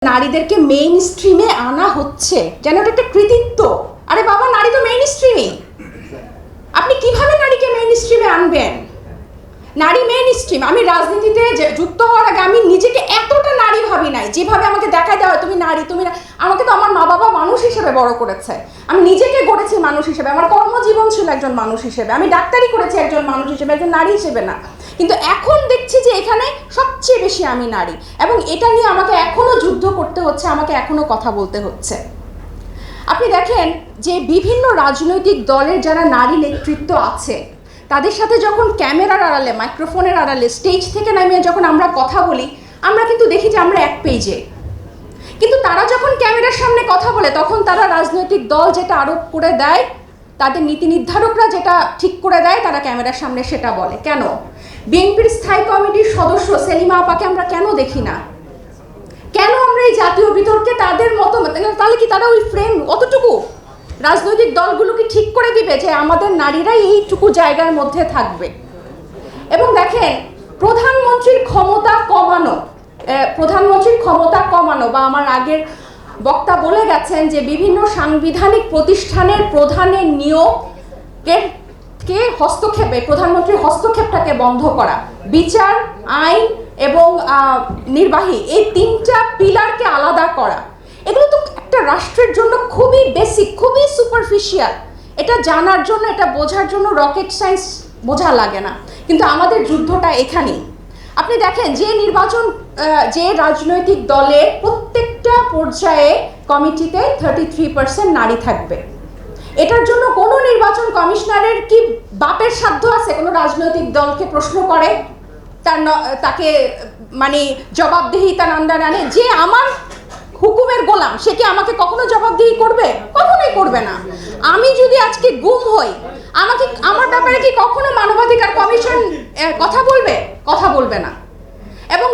নারীদেরকে মেইন স্ট্রিমে আনা হচ্ছে যেন এটা একটা কৃতিত্ব। আরে বাবা, নারী তো মেইন স্ট্রিমই। আপনি কিভাবে নারীকে মেইন স্ট্রিমে আনবেন? নারী মেইন স্ট্রিম। আমি রাজনীতিতে যুক্ত হওয়ার আগে আমি নিজেকে এতটা নারী ভাবি নাই যেভাবে আমাকে দেখা দেওয়া তুমি নারী, তুমি আমাকে তো আমার মা বাবা মানুষ হিসেবে বড় করেছে। আমি নিজেকে গড়েছি মানুষ হিসেবে, আমার কর্মজীবন ছিল একজন মানুষ হিসেবে, আমি ডাক্তারি করেছি একজন মানুষ হিসেবে, একজন নারী হিসেবে না। কিন্তু এখন দেখছি যে এখানে সবচেয়ে বেশি আমি নারী, এবং এটা নিয়ে আমাকে এখনো যুদ্ধ করতে হচ্ছে, আমাকে এখনো কথা বলতে হচ্ছে। আপনি দেখেন যে বিভিন্ন রাজনৈতিক দলের যারা নারী নেতৃত্ব আছে তাদের সাথে যখন ক্যামেরার আড়ালে, মাইক্রোফোনের আড়ালে, স্টেজ থেকে নামিয়ে যখন আমরা কথা বলি, আমরা কিন্তু দেখি যে আমরা এক পেজে। কিন্তু তারা যখন ক্যামেরার সামনে কথা বলে তখন তারা রাজনৈতিক দল যেটা আরোপ করে দেয়, তাদের নীতি নির্ধারকরা যেটা ঠিক করে দেয়, তারা ক্যামেরার সামনে সেটা বলে। কেন? বিএনপির স্থায়ী কমিটির সদস্য সেলিমা আপাকে আমরা কেন দেখি না? কেন আমরা এই জাতীয় বিতর্কে তাদের মতো, তাহলে কি তারা ওই ফ্রেম অতটুকু রাজনৈতিক দলগুলোকে ঠিক করে দিবে যে আমাদের নারীরাই এইটুকু জায়গার মধ্যে থাকবে? এবং দেখেন, প্রধানমন্ত্রীর ক্ষমতা কমানো বা আমার আগের বক্তা বলে গেছেন যে বিভিন্ন সাংবিধানিক প্রতিষ্ঠানের প্রধানের নিয়োগের হস্তক্ষেপে, প্রধানমন্ত্রীর হস্তক্ষেপটাকে বন্ধ করা, বিচার, আইন এবং নির্বাহী, এই তিনটা পিলারকে আলাদা করা, এগুলো তো একটা রাষ্ট্রের জন্য খুবই বেসিক, খুবই সুপারফিশিয়াল। এটা জানার জন্য, এটা বোঝার জন্য রকেট সায়েন্স বোঝা লাগে না। কিন্তু আমাদের যুদ্ধটা এখানেই। আপনি দেখেন যে রাজনৈতিক দলের প্রত্যেকটা পর্যায়ে কমিটিতে 33% নারী থাকবে। এটার জন্য কোনো নির্বাচন কমিশনারের কি বাপের সাধ্য আছে কোনো রাজনৈতিক দলকে প্রশ্ন করে তাকে মানে জবাবদিহিতার আন্ডারে আনে? যে আমার হুকুমের গোলাম, সে কি আমাকে কখনো জবাবদিহি করবে? কখনোই করবে না। আমি যদি আজকে গুম হই, আমার ব্যাপারে কি কখনো মানবাধিকার কমিশন কথা বলবে? কথা বলবে না। এবং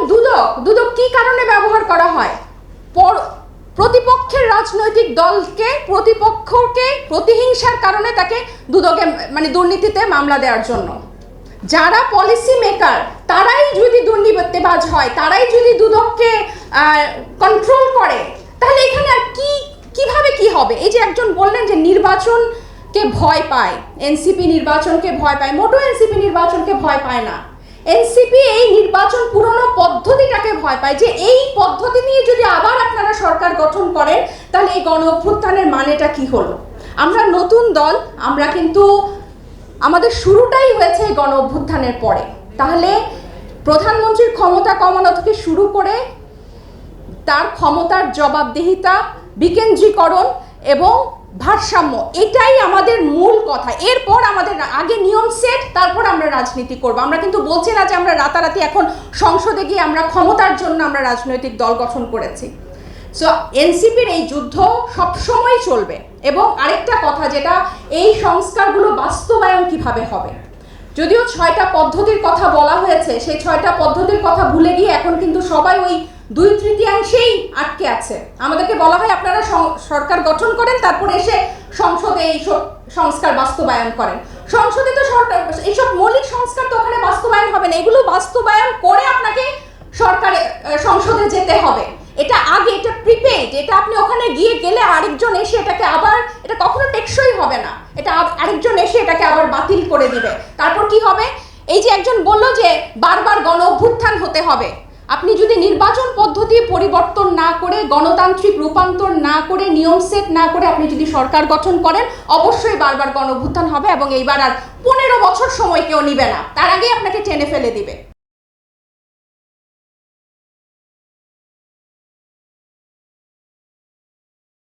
দুদক কি কারণে ব্যবহার করা হয়? প্রতিপক্ষের রাজনৈতিক দলকে, প্রতিপক্ষকে প্রতিহিংসার কারণে তাকে দুদকে মানে দুর্নীতিতে মামলা দেওয়ার জন্য। যারা পলিসি মেকার তারাই যদি দুর্নীতিবাজ হয়, তারাই যদি দুদককে কন্ট্রোল করে, তাহলে এখানে আর কিভাবে কি হবে? এই যে একজন বললেন যে নির্বাচনকে ভয় পায়, এনসিপি নির্বাচনকে ভয় পায়। মোটো এনসিপি নির্বাচনকে ভয় পায় না। এনসিপি এই নির্বাচন পুরনো পদ্ধতিটাকে ভয় পায়, যে এই পদ্ধতি নিয়ে যদি আবার আপনারা সরকার গঠন করেন তাহলে এই গণ অভ্যুত্থানের মানেটা কি হলো? আমরা নতুন দল, আমরা কিন্তু আমাদের শুরুটাই হয়েছে গণ অভ্যুত্থানের পরে। তাহলে প্রধানমন্ত্রীর ক্ষমতা কমানো থেকে শুরু করে তার ক্ষমতার জবাবদিহিতা, বিকেন্দ্রীকরণ এবং ভারসাম্য, এটাই আমাদের মূল কথা। এরপর আমাদের আগে নিয়ম সেট, তারপর আমরা রাজনীতি করব। আমরা কিন্তু বলছি না যে আমরা রাতারাতি এখন সংসদে গিয়ে আমরা ক্ষমতার জন্য আমরা রাজনৈতিক দল গঠন করেছি। সো এনসিপির এই যুদ্ধ সবসময় চলবে। এবং আরেকটা কথা, যেটা এই সংস্কারগুলো বাস্তবায়ন কিভাবে হবে? যদিও 6টা পদ্ধতির কথা বলা হয়েছে, সেই 6টা পদ্ধতির কথা ভুলে গিয়ে এখন কিন্তু সবাই ওই 2/3 আটকে আছে। আমাদেরকে বলা হয় আপনারা সরকার গঠন করেন, তারপর এসে সংসদে এই সংস্কার বাস্তবায়ন করেন। সংসদে তো এইসব মৌলিক সংস্কার তো ওখানে বাস্তবায়ন হবে না, এগুলো বাস্তবায়ন করে আপনাকে সংসদে যেতে হবে। এটা আগে, এটা প্রিপেইড, এটা আপনি ওখানে গেলে আরেকজন এসে এটাকে আবার, এটা কখনো টেকসই হবে না। এটা আরেকজন এসে এটাকে আবার বাতিল করে দিবে। তারপর কি হবে? এই যে একজন বললো যে বারবার গণ অভ্যুত্থান হতে হবে, আপনি যদি নির্বাচন পদ্ধতি পরিবর্তন না করে, গণতান্ত্রিক রূপান্তর না করে, নিয়ম সেট না করে আপনি যদি সরকার গঠন করেন, অবশ্যই বারবার গণ অভ্যুত্থান হবে। এবং এইবার আর 15 বছর সময় কেউ নিবে না, তার আগেই আপনাকে টেনে ফেলে দিবে।